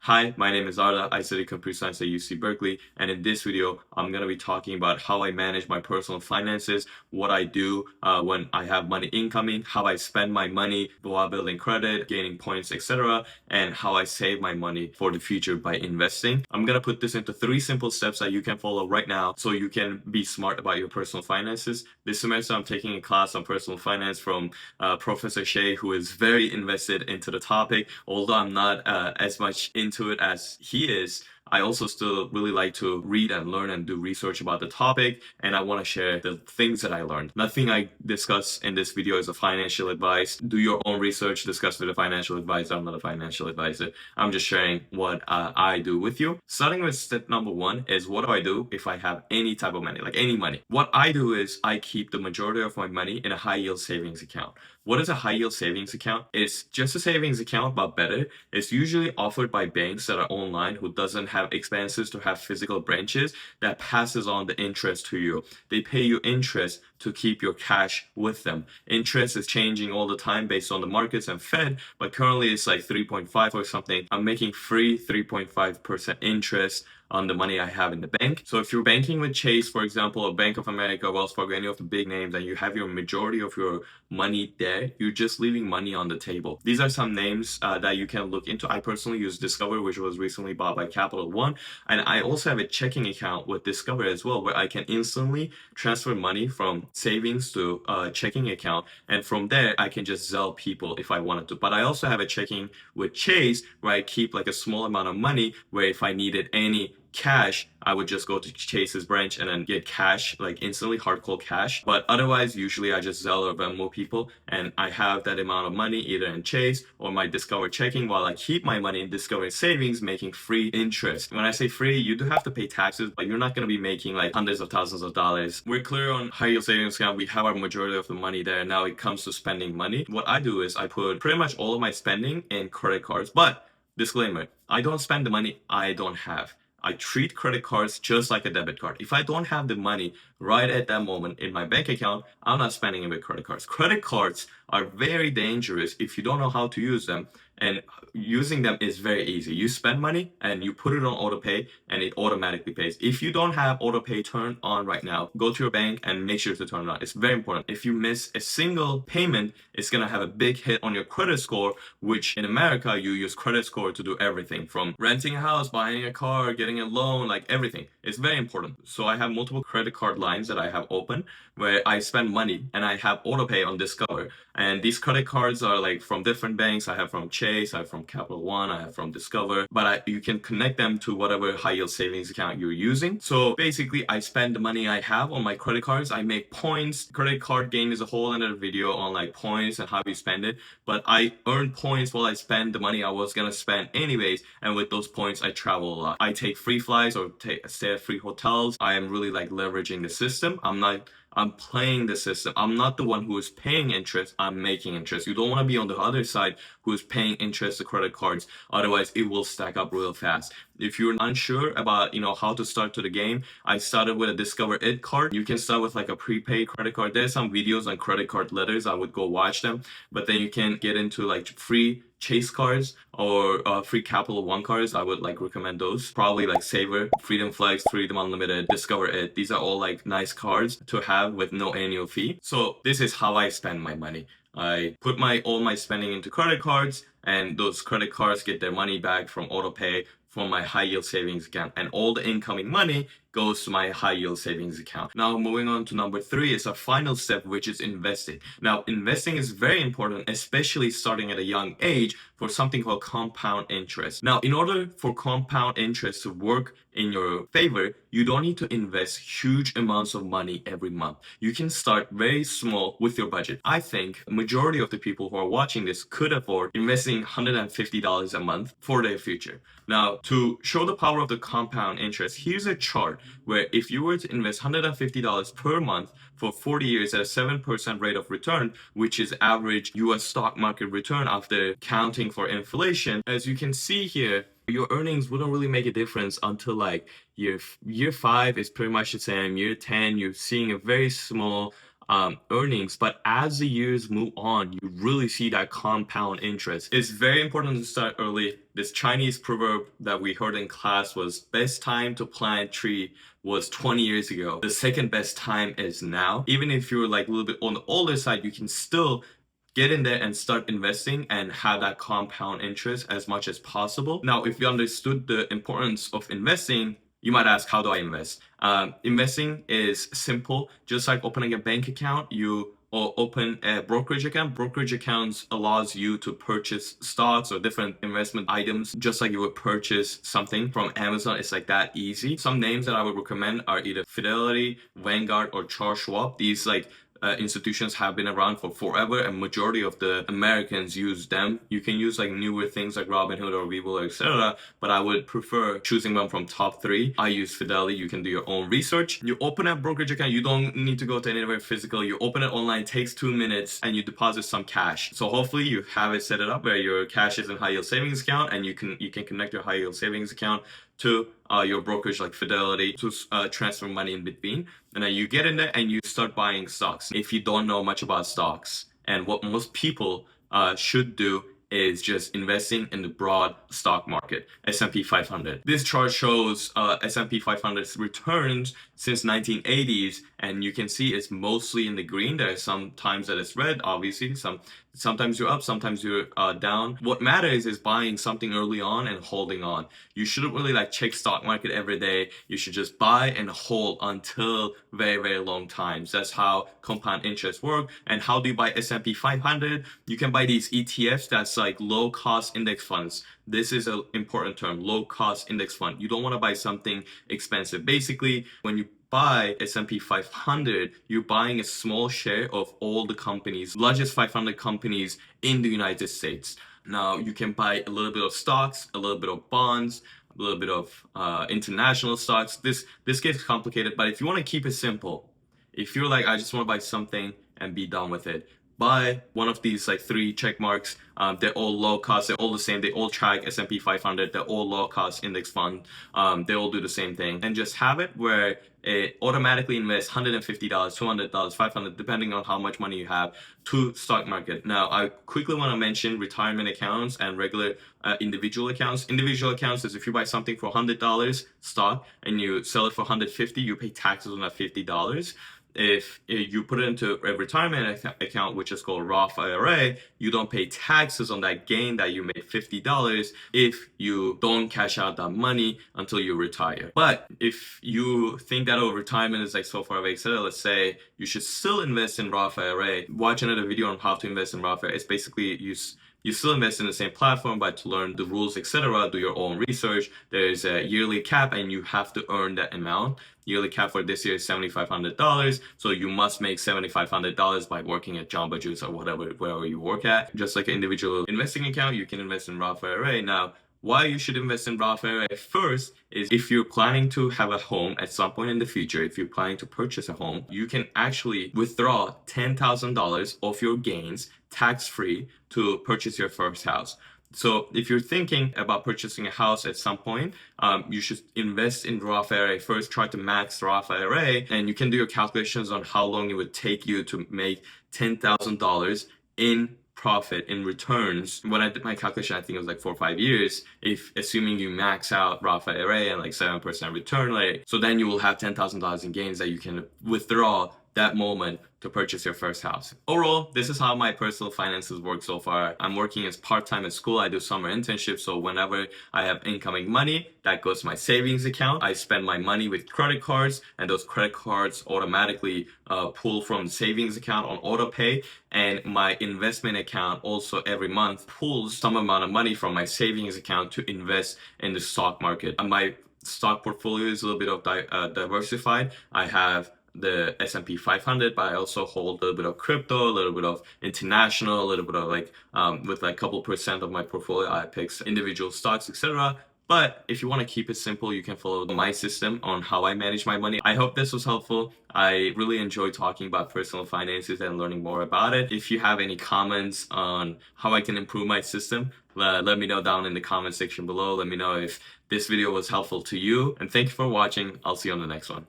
Hi, my name is Arda. I study computer science at UC Berkeley, and in this video, I'm going to be talking about how I manage my personal finances, what I do when I have money incoming, how I spend my money while building credit, gaining points, etc., and how I save my money for the future by investing. I'm going to put this into 3 simple steps that you can follow right now so you can be smart about your personal finances. This semester, I'm taking a class on personal finance from Professor Shea, who is very invested into the topic. Although I'm not as much into it as he is, I also still really like to read and learn and do research about the topic, and I want to share the things that I learned. Nothing I discuss in this video is a financial advice. Do your own research, discuss with a financial advisor. I'm not a financial advisor. I'm just sharing what I do with you. Starting with step number 1 is, what do I do if I have any type of money, like any money? What I do is I keep the majority of my money in a high yield savings account. What is a high yield savings account? It's just a savings account, but better. It's usually offered by banks that are online who doesn't have expenses to have physical branches that passes on the interest to you. They pay you interest to keep your cash with them. Interest is changing all the time based on the markets and Fed, but currently it's like 3.5 or something. I'm making free 3.5% interest on the money I have in the bank. So if you're banking with Chase, for example, or Bank of America, Wells Fargo, any of the big names, and you have your majority of your money there, you're just leaving money on the table. These are some names that you can look into. I personally use Discover, which was recently bought by Capital One. And I also have a checking account with Discover as well, where I can instantly transfer money from savings to a checking account. And from there, I can just Zelle people if I wanted to. But I also have a checking with Chase where I keep like a small amount of money, where if I needed any cash, I would just go to Chase's branch and then get cash, like instantly, hard cold cash. But otherwise, usually I just Zelle or Venmo people, and I have that amount of money either in Chase or my Discover checking, while I keep my money in Discover savings, making free interest. When I say free, you do have to pay taxes, but you're not going to be making like hundreds of thousands of dollars. We're clear on high yield savings account. We have our majority of the money there. Now it comes to spending money. What I do is I put pretty much all of my spending in credit cards, but disclaimer, I don't spend the money I don't have. I treat credit cards just like a debit card. If I don't have the money right at that moment in my bank account, I'm not spending it with credit cards. Credit cards are very dangerous if you don't know how to use them. And using them is very easy. You spend money and you put it on auto pay and it automatically pays. If you don't have auto pay turned on right now, go to your bank and make sure to turn it on. It's very important. If you miss a single payment, it's going to have a big hit on your credit score, which in America, you use credit score to do everything from renting a house, buying a car, getting a loan, like everything. It's very important. So I have multiple credit card lines that I have open where I spend money, and I have auto pay on Discover. And these credit cards are like from different banks. I have from Chase, I have from Capital One, I have from Discover, but you can connect them to whatever high yield savings account you're using. So basically, I spend the money I have on my credit cards. I make points. Credit card game is a whole other video on like points and how you spend it. But I earn points while I spend the money I was gonna spend anyways. And with those points, I travel a lot. I take free flights or stay at free hotels. I am really like leveraging the system. I'm playing the system. I'm not the one who is paying interest. I'm making interest. You don't want to be on the other side who is paying interest to credit cards. Otherwise, it will stack up real fast. If you're unsure about, how to start to the game, I started with a Discover It card. You can start with like a prepaid credit card. There's some videos on credit card letters. I would go watch them. But then you can get into like free Chase cards or free Capital One cards. I would like recommend those. Probably like Saver, Freedom Flex, Freedom Unlimited, Discover It. These are all like nice cards to have with no annual fee. So this is how I spend my money. I put all my spending into credit cards, and those credit cards get their money back from auto pay from my high yield savings account, and all the incoming money goes to my high yield savings account. Now, moving on to number 3 is our final step, which is investing. Now, investing is very important, especially starting at a young age, for something called compound interest. Now, in order for compound interest to work in your favor, you don't need to invest huge amounts of money every month. You can start very small with your budget. I think a majority of the people who are watching this could afford investing $150 a month for their future. Now, to show the power of the compound interest, here's a chart where if you were to invest $150 per month for 40 years at a 7% rate of return, which is average US stock market return after counting for inflation, as you can see here, your earnings wouldn't really make a difference until like year 5 is pretty much the same. Year 10, you're seeing a very small earnings, but as the years move on, you really see that compound interest. It's very important to start early. This Chinese proverb that we heard in class was best time to plant tree was 20 years ago. The second best time is now. Even if you're like a little bit on the older side, you can still get in there and start investing and have that compound interest as much as possible. Now, if you understood the importance of investing, you might ask, how do I invest? Investing is simple. Just like opening a bank account, you or open a brokerage account. Brokerage accounts allows you to purchase stocks or different investment items, just like you would purchase something from Amazon. It's like that easy. Some names that I would recommend are either Fidelity, Vanguard, or Charles Schwab. These institutions have been around for forever, and majority of the Americans use them. You can use like newer things like Robinhood or Webull, etc., but I would prefer choosing one from top three. I use Fidelity. You can do your own research. You open a brokerage account. You don't need to go to anywhere physical. You open it online, takes 2 minutes, and you deposit some cash. So hopefully you have it set it up where your cash is in high yield savings account, and you can connect your high yield savings account to your brokerage like Fidelity to transfer money in between. And then you get in there and you start buying stocks. If you don't know much about stocks, and what most people should do is just investing in the broad stock market, S&P 500. This chart shows S&P 500's returns since 1980s, and you can see it's mostly in the green. There are some times that it's red, obviously. Sometimes you're up, sometimes you're down. What matters is buying something early on and holding on. You shouldn't really like check stock market every day. You should just buy and hold until very, very long times. That's how compound interest work. And how do you buy S&P 500? You can buy these ETFs that's like low cost index funds. This is an important term, low cost index fund. You don't want to buy something expensive. Basically, when you buy S&P 500, you're buying a small share of all the companies, largest 500 companies in the United States. Now, you can buy a little bit of stocks, a little bit of bonds, a little bit of international stocks. This gets complicated, but if you want to keep it simple, if you're like, I just want to buy something and be done with it, buy one of these like 3 check marks. They're all low cost. They're all the same. They all track S&P 500. They're all low cost index fund. They all do the same thing. And just have it where it automatically invests $150, $200, $500, depending on how much money you have, to stock market. Now, I quickly want to mention retirement accounts and regular individual accounts. Individual accounts is if you buy something for $100 stock and you sell it for $150, you pay taxes on that $50. If you put it into a retirement account, which is called Roth IRA, you don't pay taxes on that gain that you made $50 if you don't cash out that money until you retire. But if you think that retirement is like so far away, etc., let's say you should still invest in Roth IRA. Watch another video on how to invest in Roth IRA. It's basically you still invest in the same platform, but to learn the rules, etc., do your own research. There's a yearly cap, and you have to earn that amount. Yearly cap for this year is $7,500, so you must make $7,500 by working at Jamba Juice or wherever you work at. Just like an individual investing account, you can invest in Roth IRA. Now, why you should invest in Roth IRA first is if you're planning to have a home at some point in the future, if you're planning to purchase a home, you can actually withdraw $10,000 of your gains tax-free to purchase your first house. So if you're thinking about purchasing a house at some point, you should invest in Roth IRA first. Try to max Roth IRA, and you can do your calculations on how long it would take you to make $10,000 in profit in returns. When I did my calculation, I think it was like 4 or 5 years. If assuming you max out Roth IRA and like 7% return rate, so then you will have $10,000 in gains that you can withdraw that moment to purchase your first house. Overall, this is how my personal finances work so far. I'm working as part-time at school. I do summer internships, so whenever I have incoming money, that goes to my savings account. I spend my money with credit cards, and those credit cards automatically pull from the savings account on auto pay. And my investment account also every month pulls some amount of money from my savings account to invest in the stock market. And my stock portfolio is a little bit of diversified. I have the S&P 500, but I also hold a little bit of crypto, a little bit of international, a little bit of with like a couple percent of my portfolio, I pick individual stocks, etc. But if you want to keep it simple, you can follow my system on how I manage my money. I hope this was helpful. I really enjoy talking about personal finances and learning more about it. If you have any comments on how I can improve my system, let me know down in the comment section below. Let me know if this video was helpful to you. And thank you for watching. I'll see you on the next one.